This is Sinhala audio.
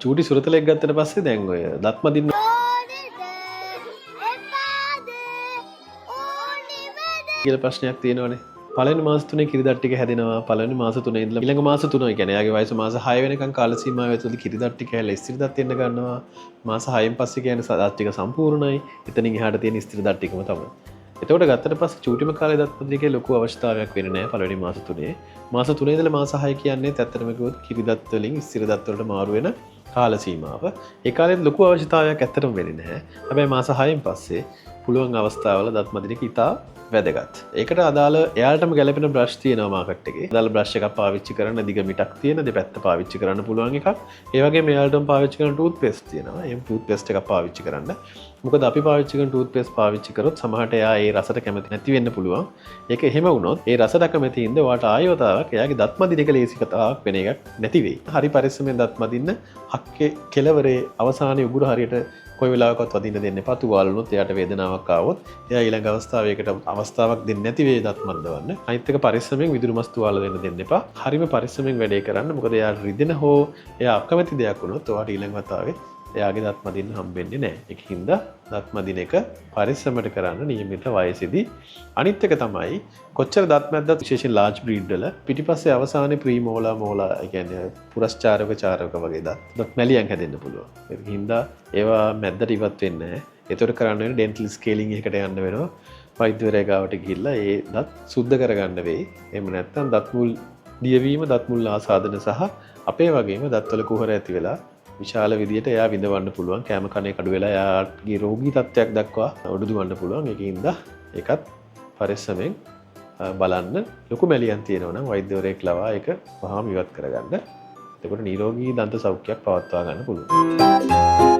චූටි සුරතලෙක් ගත්තට පස්සේ දැන් ඔය දත් මදින්න කියලා ප්‍රශ්නයක් තියෙනවනේ. පළවෙනි මාස 3 කිරිදත් ටික හැදෙනවා. පළවෙනි මාස 3 ඉඳලා ඊළඟ මාස 3 කියන්නේ එයාගේ වයස මාස 6 වෙනකන් කාල සීමාව ඇතුළත කිරිදත් ටික හැල ස්ථිර දත් එන්න ගන්නවා. මාස 6න් පස්සේ කියන්නේ දත් ටික සම්පූර්ණයි. එතනින් එහාට තියෙන ස්ථිර දත් ටිකම තමයි. එතකොට ගත්තට පස්සේ චූටිම කාලේ දත් මදිනකේ ලොකු අවශ්‍යතාවයක් වෙන්නේ නැහැ පළවෙනි මාස 3. මාස 3 ඉඳලා මාස 6 කියන්නේ ඇත්තටම කිව්වොත් කිරිදත් වලින් ස්ථිර දත් වලට මාරු වෙන කාල සීමාව. ඒ කාලෙත් ලොකු අවශ්‍යතාවයක් ඇත්තටම වෙන්නේ නැහැ. හැබැයි මාස 6න් පස්සේ පුළුවන් අවස්ථාවල දත් මදිනක ඉතා වැදගත්. ඒකට අදාළ එයාලටම ගැලපෙන බ්‍රෂ් තියෙනවා මාකට් එකේ. අදාළ බ්‍රෂ් එකක් පාවිච්චි කරන්න දිග මිටක් තියෙන දෙපැත්ත පාවිච්චි කරන්න පුළුවන් එකක්. ඒ වගේම එයාලටම පාවිච්චි කරන ටූත් පේස්ට් තියෙනවා. ඒ ටූත් පේස්ට් එකක් පාවිච්චි කරන්න. මොකද අපි පාවිච්චි කරන ටූත් පේස්ට් පාවිච්චි කරොත් සමහරට එයා ඒ රසට කැමති නැති වෙන්න පුළුවන්. ඒක එහෙම වුණොත් ඒ රසට කැමති ඉඳ ඔයාට ආයවතාවක් එයාගේ දත් මදිනක ලේසි කතාවක් වෙන එකක් නැති වෙයි. හරි පරිස්සමෙන් දත් මදින්න. හක්කේ කෙලවරේ අවසානයේ උගුර හරියට කොයි වෙලාවකවත් වදින්න දෙන්න එපා. තුවාල වුණොත් එයාට වේදනාවක් ආවොත් එයා ඊළඟ අවස්ථාවයකට අවස්ථාවක් දෙන්නේ නැති වෙයි දත් මද්දවන්න. අනිත් එක පරිස්සමෙන් විදුරු මස් තුවාල දෙන්න එපා. හරිම පරිස්සමෙන් වැඩේ කරන්න. මොකද එයා රිදෙන හෝ එයා අකමැති දෙයක් වුණොත් ඔයාට ඊළඟ වතාවේ එයාගේ දත් මදින්න හම්බෙන්නේ නැහැ. ඒකින්ද දත් මදින එක පරිස්සමට කරන්න නියමිත වයසේදී. අනිත් එක තමයි කොච්චර දත් මැද්දත් විශේෂයෙන් ලාර්ජ් බ්‍රීඩ් වල පිටිපස්සේ අවසානයේ ප්‍රීමෝලා මෝලා කියන්නේ පුරස්චාරක චාරක වගේ දත් මැලියන් හැදෙන්න පුළුවන්. ඒකින්ද ඒවා මැද්දට ඉවත් වෙන්නේ නැහැ. ඒතර කරන්න වෙන ඩෙන්ටල් ස්කේලින් එකකට යන්න වෙනවා. වෛද්‍යවරයා ගාවට ගිහිල්ලා ඒ දත් සුද්ධ කරගන්න වෙයි. එහෙම නැත්නම් දත් මුල් දියවීම දත් මුල් ආසාදන සහ අපේ වගේම දත්වල කුහර ඇති වෙලා විශාල විදියට එයා විඳවන්න පුළුවන්. කැම කණේ කඩු වෙලා එයාගේ රෝගී තත්ත්වයක් දක්වා ඔඩුදුවන්න පුළුවන්. ඒකින්ද ඒකත් පරිස්සමෙන් බලන්න. ලොකු මැලියන් තියෙනවා නම් වෛද්‍යවරයෙක් ලවා ඒක වහාම ඉවත් කරගන්න. එතකොට නිරෝගී දන්ත සෞඛ්‍යයක් පවත්වා ගන්න පුළුවන්.